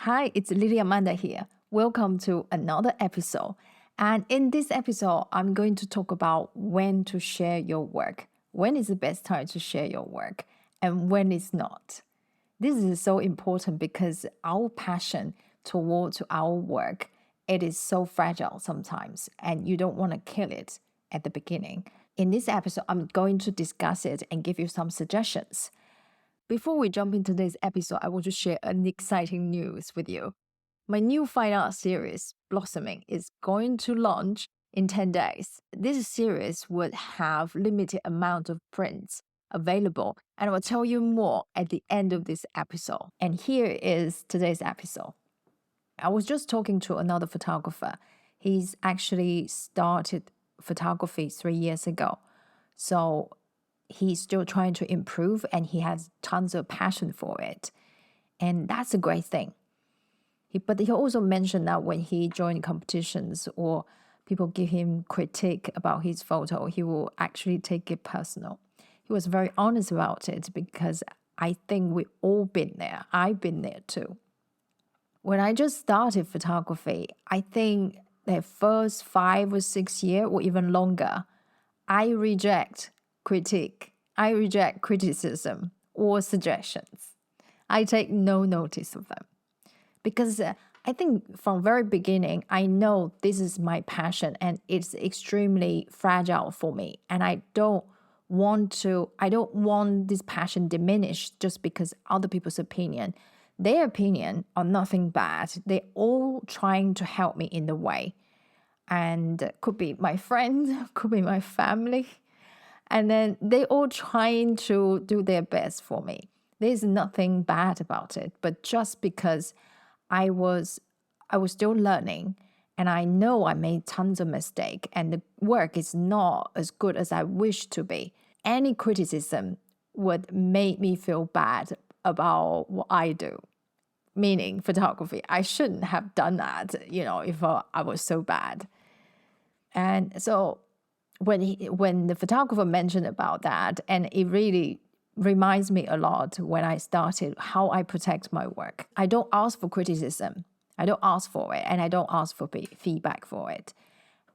Hi, it's Lili Amanda here. Welcome to another episode. And in this episode, I'm going to talk about when to share your work. When is the best time to share your work and when it's not? This is so important because our passion towards our work, it is so fragile sometimes and you don't want to kill it at the beginning. In this episode, I'm going to discuss it and give you some suggestions. Before we jump into this episode, I want to share an exciting news with you. My new fine art series, Blossoming, is going to launch in 10 days. This series would have limited amount of prints available, and I will tell you more at the end of this episode. And here is today's episode. I was just talking to another photographer. He's actually started photography 3 years ago. So he's still trying to improve and he has tons of passion for it. And that's a great thing. But he also mentioned that when he joined competitions or people give him critique about his photo, he will actually take it personal. He was very honest about it because I think we've all been there. I've been there too. When I just started photography, I think the first 5 or 6 years or even longer, I reject critique. I reject criticism or suggestions. I take no notice of them. Because I think from very beginning, I know this is my passion and it's extremely fragile for me. And I don't want this passion diminished just because other people's opinion. Their opinion are nothing bad. They're all trying to help me in the way. And could be my friends, could be my family. And then they all trying to do their best for me. There's nothing bad about it. But just because I was still learning and I know I made tons of mistakes and the work is not as good as I wish to be, any criticism would make me feel bad about what I do. Meaning photography. I shouldn't have done that, if I was so bad. And so when the photographer mentioned about that, and it really reminds me a lot when I started how I protect my work. I don't ask for criticism. I don't ask for it, and I don't ask for feedback for it.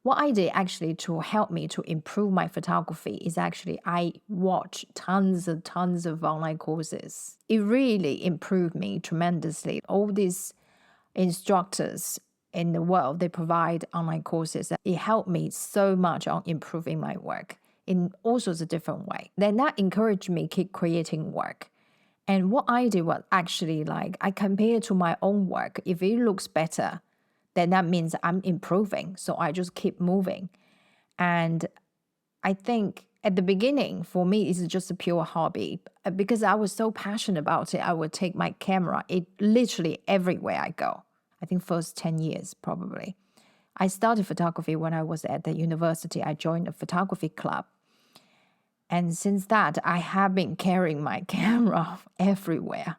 What I did actually to help me to improve my photography is actually I watch tons of online courses. It really improved me tremendously. All these instructors in the world, they provide online courses. It helped me so much on improving my work in all sorts of different ways. Then that encouraged me keep creating work. And what I did was actually I compare to my own work. If it looks better, then that means I'm improving. So I just keep moving. And I think at the beginning, for me, it's just a pure hobby. Because I was so passionate about it, I would take my camera literally everywhere I go. I think first 10 years probably. I started photography when I was at the university. I joined a photography club. And since that, I have been carrying my camera everywhere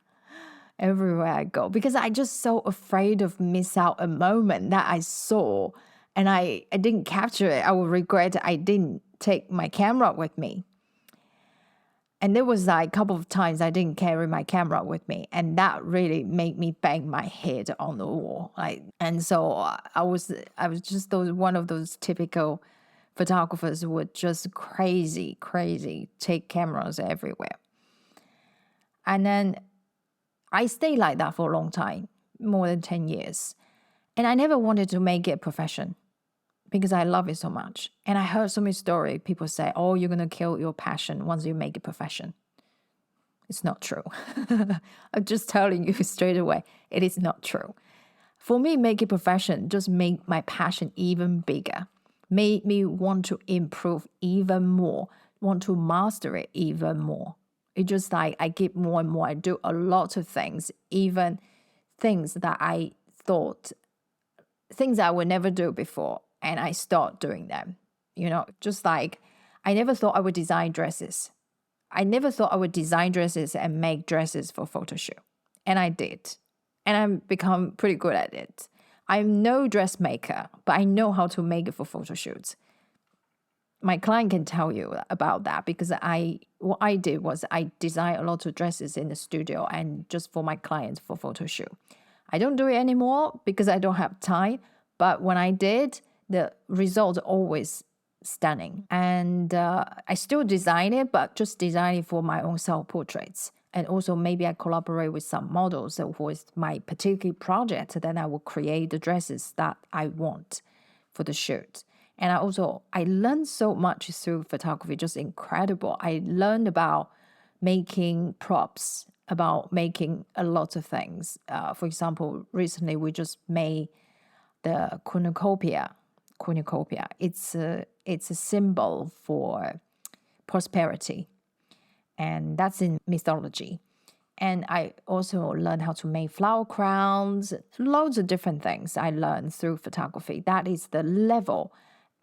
I go. Because I just so afraid of miss out a moment that I saw and I didn't capture it. I will regret I didn't take my camera with me. And there was a couple of times I didn't carry my camera with me. And that really made me bang my head on the wall. And so I was just one of those typical photographers who would just crazy take cameras everywhere. And then I stayed like that for a long time, more than 10 years. And I never wanted to make it a profession because I love it so much. And I heard so many stories. People say, oh, you're going to kill your passion once you make it profession. It's not true. I'm just telling you straight away, it is not true. For me, make it profession just make my passion even bigger. Made me want to improve even more, want to master it even more. It's just I get more and more. I do a lot of things, even things that I thought, things I would never do before. And I start doing them, just I never thought I would design dresses. I never thought I would design dresses and make dresses for photo shoot. And I did. And I've become pretty good at it. I'm no dressmaker, but I know how to make it for photo shoots. My client can tell you about that because what I did was I designed a lot of dresses in the studio and just for my clients for photo shoot. I don't do it anymore because I don't have time. But when I did, the results always stunning. And I still design it, but just design it for my own self-portraits. And also maybe I collaborate with some models for my particular project. Then I will create the dresses that I want for the shoot. And I learned so much through photography, just incredible. I learned about making props, about making a lot of things. For example, recently we just made the cornucopia. It's a symbol for prosperity, and that's in mythology. And I also learned how to make flower crowns, loads of different things I learned through photography. That is the level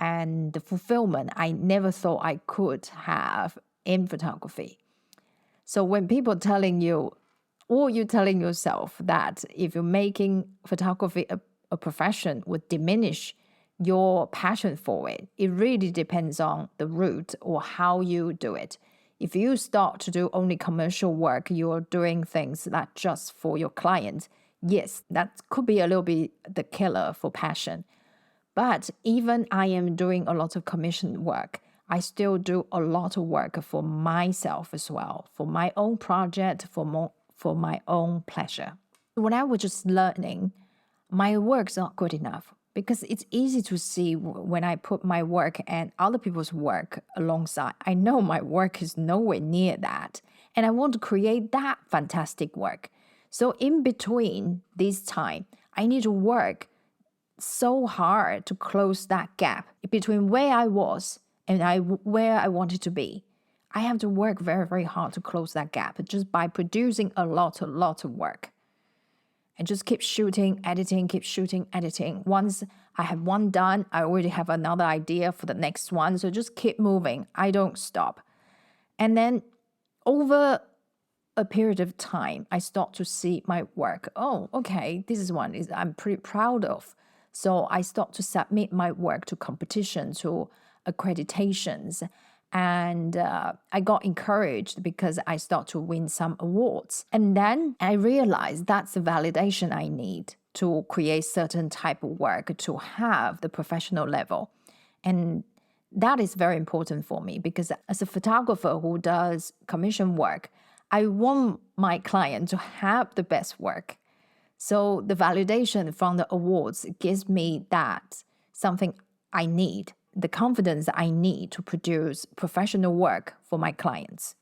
and the fulfillment I never thought I could have in photography. So when people telling you, or you telling yourself that if you're making photography a profession would diminish your passion for it, it really depends on the route or how you do it. If you start to do only commercial work, you're doing things that just for your clients, yes, that could be a little bit the killer for passion. But even I am doing a lot of commission work, I still do a lot of work for myself as well, for my own project, for my own pleasure. When I was just learning, my work's not good enough because it's easy to see when I put my work and other people's work alongside. I know my work is nowhere near that, and I want to create that fantastic work. So in between this time, I need to work so hard to close that gap between where I was and where I wanted to be. I have to work very, very hard to close that gap just by producing a lot of work. And just keep shooting, editing, keep shooting, editing. Once I have one done, I already have another idea for the next one. So just keep moving. I don't stop. And then over a period of time, I start to see my work. Oh, okay, this is one I'm pretty proud of. So I start to submit my work to competition, to accreditations. And I got encouraged because I start to win some awards. And then I realized that's the validation I need to create certain type of work to have the professional level. And that is very important for me because as a photographer who does commission work, I want my client to have the best work. So the validation from the awards gives me that something I need, the confidence I need to produce professional work for my clients.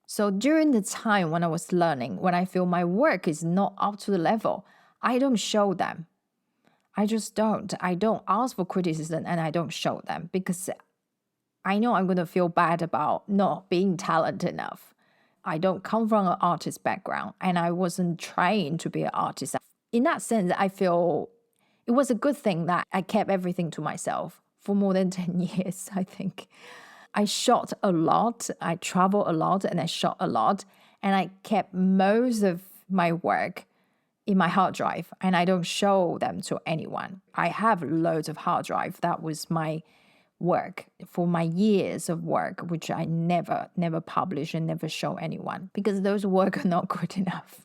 So during the time when I was learning, when I feel my work is not up to the level, I don't show them. I just don't. I don't ask for criticism and I don't show them because I know I'm going to feel bad about not being talented enough. I don't come from an artist background and I wasn't trained to be an artist. In that sense, I feel it was a good thing that I kept everything to myself for more than 10 years, I think. I shot a lot, I traveled a lot, and I shot a lot. And I kept most of my work in my hard drive, and I don't show them to anyone. I have loads of hard drive. That was my work for my years of work, which I never publish and never show anyone because those work are not good enough.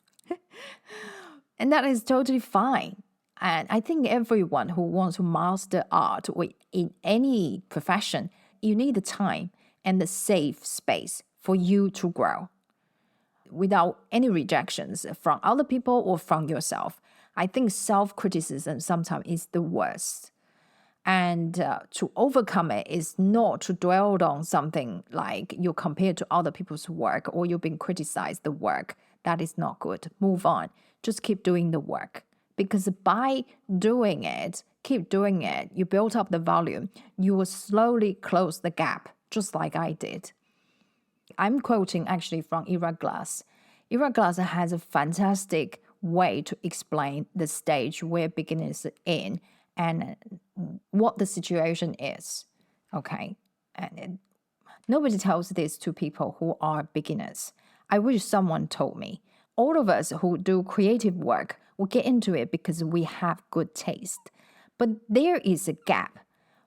And that is totally fine. And I think everyone who wants to master art or in any profession, you need the time and the safe space for you to grow without any rejections from other people or from yourself. I think self-criticism sometimes is the worst. And to overcome it is not to dwell on something like you're compared to other people's work or you've been criticized the work. That is not good. Move on. Just keep doing the work. Because by doing it, keep doing it, you build up the volume, you will slowly close the gap, just like I did. I'm quoting actually from Ira Glass. Ira Glass has a fantastic way to explain the stage where beginners are in and what the situation is. Okay? And nobody tells this to people who are beginners. I wish someone told me. All of us who do creative work will get into it because we have good taste. But there is a gap.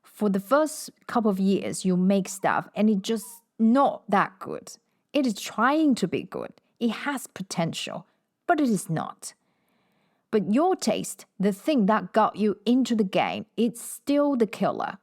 For the first couple of years, you make stuff and it's just not that good. It is trying to be good. It has potential, but it is not. But your taste, the thing that got you into the game, it's still the killer.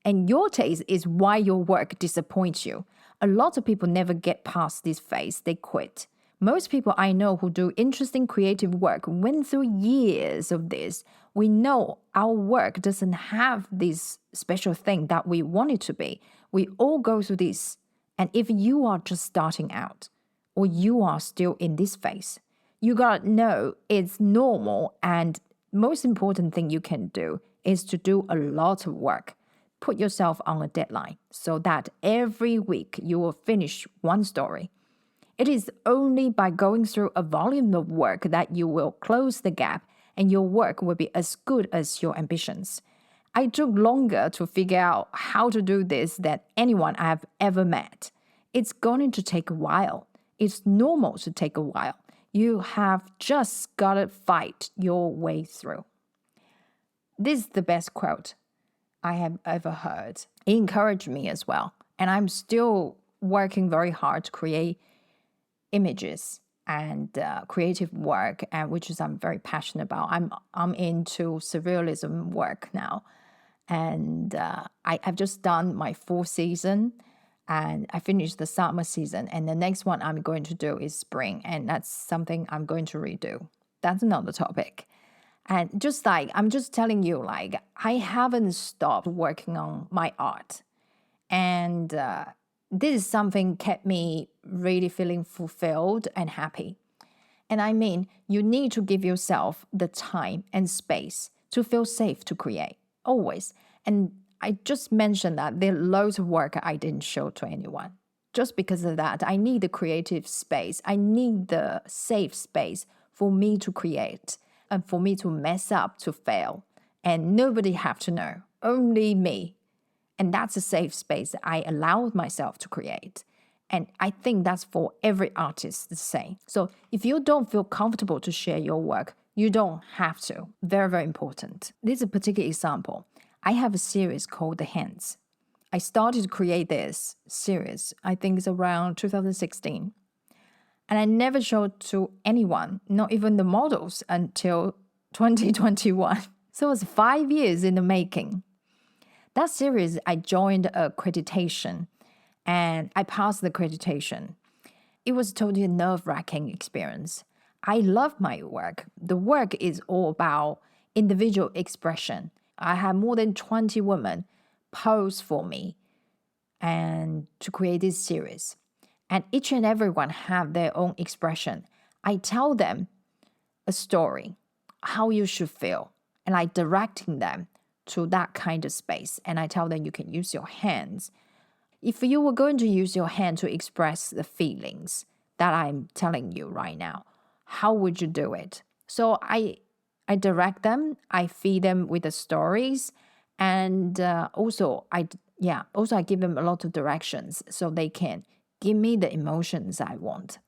And your taste is why your work disappoints you. A lot of people never get past this phase, they quit. Most people I know who do interesting creative work went through years of this. We know our work doesn't have this special thing that we want it to be. We all go through this. And if you are just starting out, or you are still in this phase, you gotta know it's normal, and most important thing you can do is to do a lot of work. Put yourself on a deadline so that every week you will finish one story. It is only by going through a volume of work that you will close the gap and your work will be as good as your ambitions. I took longer to figure out how to do this than anyone I have ever met. It's going to take a while. It's normal to take a while. You have just got to fight your way through. This is the best quote I have ever heard. It encouraged me as well. And I'm still working very hard to create images and creative work, and which is I'm very passionate about. I'm into surrealism work now. And I've just done my 4th season. And I finished the summer season, and the next one I'm going to do is spring, and that's something I'm going to redo. That's another topic. And just like, I'm just telling you, like, I haven't stopped working on my art. And this is something kept me really feeling fulfilled and happy. And I mean, you need to give yourself the time and space to feel safe to create, always. And I just mentioned that there are loads of work I didn't show to anyone. Just because of that, I need the creative space. I need the safe space for me to create and for me to mess up, to fail. And nobody have to know, only me. And that's a safe space I allow myself to create. And I think that's for every artist the same. So if you don't feel comfortable to share your work, you don't have to. Very, very important. This is a particular example. I have a series called The Hands. I started to create this series, I think it's around 2016. And I never showed to anyone, not even the models, until 2021. So it was 5 years in the making. That series, I joined accreditation and I passed the accreditation. It was totally a nerve-wracking experience. I love my work. The work is all about individual expression. I had more than 20 women pose for me and to create this series. And each and every one have their own expression. I tell them a story, how you should feel, and I directing them to that kind of space. And I tell them you can use your hands. If you were going to use your hand to express the feelings that I'm telling you right now, how would you do it? So I direct them, I feed them with the stories, and also I give them a lot of directions so they can give me the emotions I want.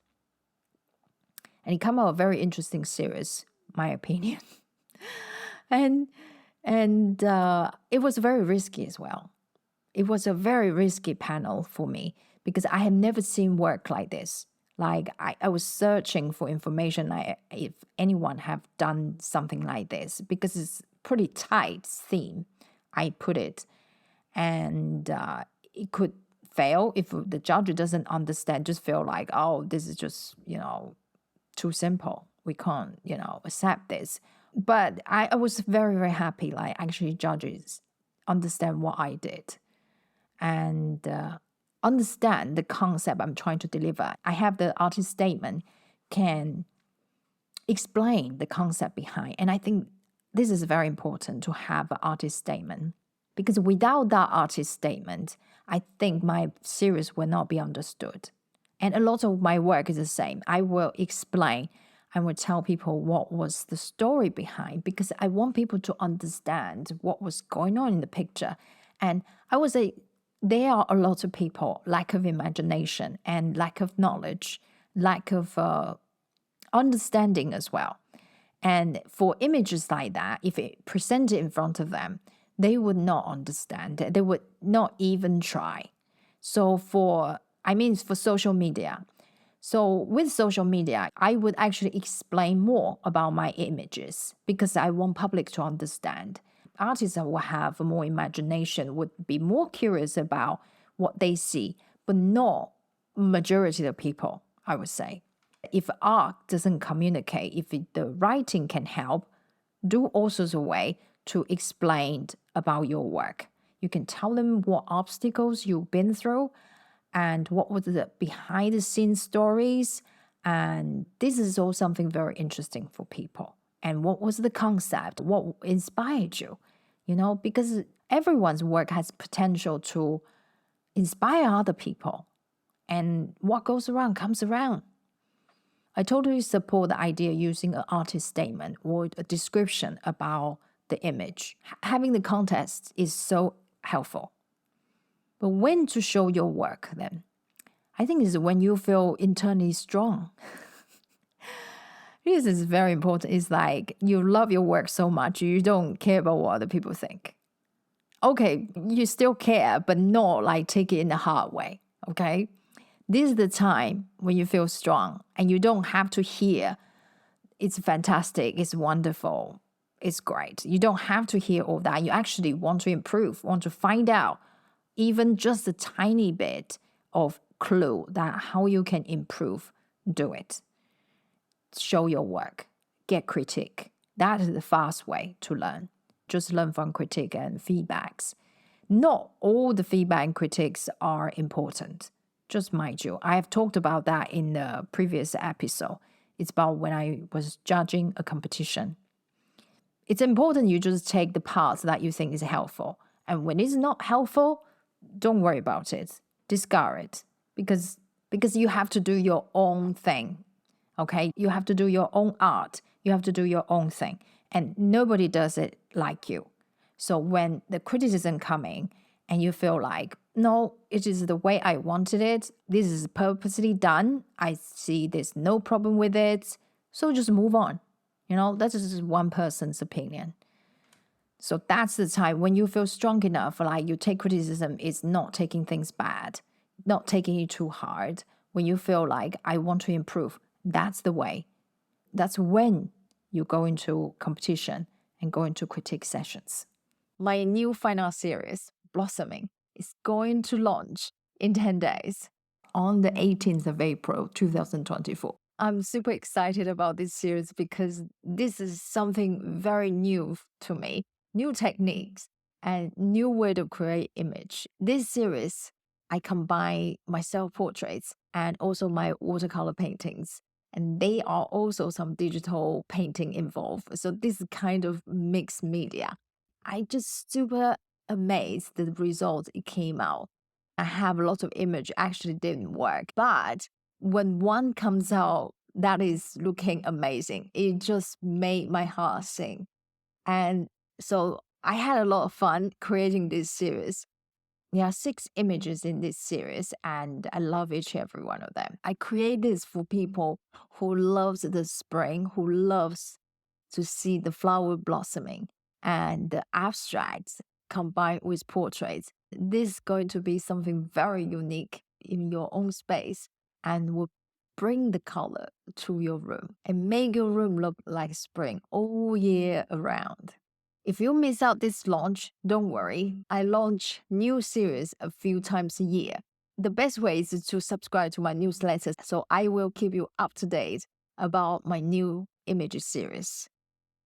And it came out a very interesting series, my opinion. and it was very risky as well. It was a very risky panel for me because I have never seen work like this. Like I was searching for information if anyone have done something like this because it's pretty tight theme. I put it, and it could fail if the judge doesn't understand. Just feel like, oh, this is just too simple. We can't accept this. But I was very, very happy. Like actually, judges understand what I did, and understand the concept I'm trying to deliver. I have the artist statement can explain the concept behind. And I think this is very important to have an artist statement because without that artist statement, I think my series will not be understood. And a lot of my work is the same. I will explain, I will tell people what was the story behind because I want people to understand what was going on in the picture. And I would say there are a lot of people, lack of imagination and lack of knowledge, lack of understanding as well. And for images like that, if it presented in front of them, they would not understand. They would not even try. So for social media, So with social media, I would actually explain more about my images because I want public to understand. Artists that will have more imagination would be more curious about what they see, but not majority of people, I would say. If art doesn't communicate, if the writing can help, do all sorts of way to explain about your work. You can tell them what obstacles you've been through and what was the behind the scenes stories. And this is all something very interesting for people. And what was the concept? What inspired you? Because everyone's work has potential to inspire other people. And what goes around comes around. I totally support the idea using an artist statement or a description about the image. Having the context is so helpful. But when to show your work then? I think it's when you feel internally strong. This is very important. It's like you love your work so much, you don't care about what other people think. Okay, you still care, but not like take it in a hard way, okay? This is the time when you feel strong and you don't have to hear, it's fantastic, it's wonderful, it's great. You don't have to hear all that. You actually want to improve, want to find out even just a tiny bit of clue that how you can improve, do it. Show your work, get critique. That is the fast way to learn. Just learn from critique and feedbacks. Not all the feedback and critiques are important. Just mind you, I have talked about that in the previous episode. It's about when I was judging a competition. It's important you just take the parts that you think is helpful. And when it's not helpful, don't worry about it. Discard it. Because you have to do your own thing. Okay? You have to do your own art. You have to do your own thing. And nobody does it like you. So when the criticism coming and you feel like, no, it is the way I wanted it. This is purposely done. I see there's no problem with it. So just move on. That's just one person's opinion. So that's the time when you feel strong enough, like you take criticism, it's not taking things bad, not taking it too hard. When you feel like I want to improve, that's the way. That's when you go into competition and go into critique sessions. My new final series, Blossoming, is going to launch in 10 days on the 18th of April, 2024. I'm super excited about this series because this is something very new to me, new techniques and new way to create image. This series, I combine my self-portraits and also my watercolor paintings. And they are also some digital painting involved. So this is kind of mixed media. I just super amazed the result it came out. I have a lot of image actually didn't work. But when one comes out that is looking amazing, it just made my heart sing. And so I had a lot of fun creating this series. There are 6 images in this series, and I love each and every one of them. I create this for people who loves the spring, who loves to see the flower blossoming, and the abstracts combined with portraits. This is going to be something very unique in your own space and will bring the color to your room and make your room look like spring all year around. If you miss out this launch, don't worry. I launch new series a few times a year. The best way is to subscribe to my newsletter so I will keep you up to date about my new image series.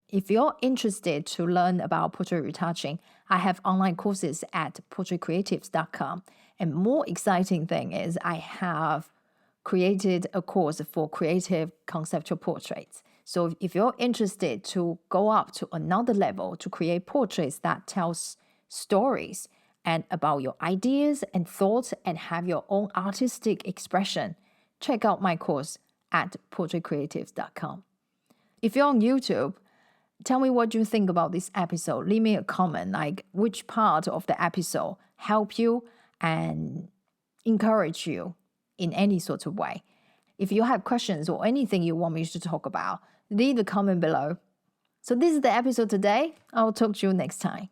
If you're interested to learn about portrait retouching, I have online courses at portraitcreatives.com. And more exciting thing is I have created a course for creative conceptual portraits. So if you're interested to go up to another level to create portraits that tells stories and about your ideas and thoughts and have your own artistic expression, check out my course at portraitcreatives.com. If you're on YouTube, tell me what you think about this episode. Leave me a comment, like which part of the episode helped you and encourage you in any sort of way. If you have questions or anything you want me to talk about, leave a comment below. So this is the episode today. I'll talk to you next time.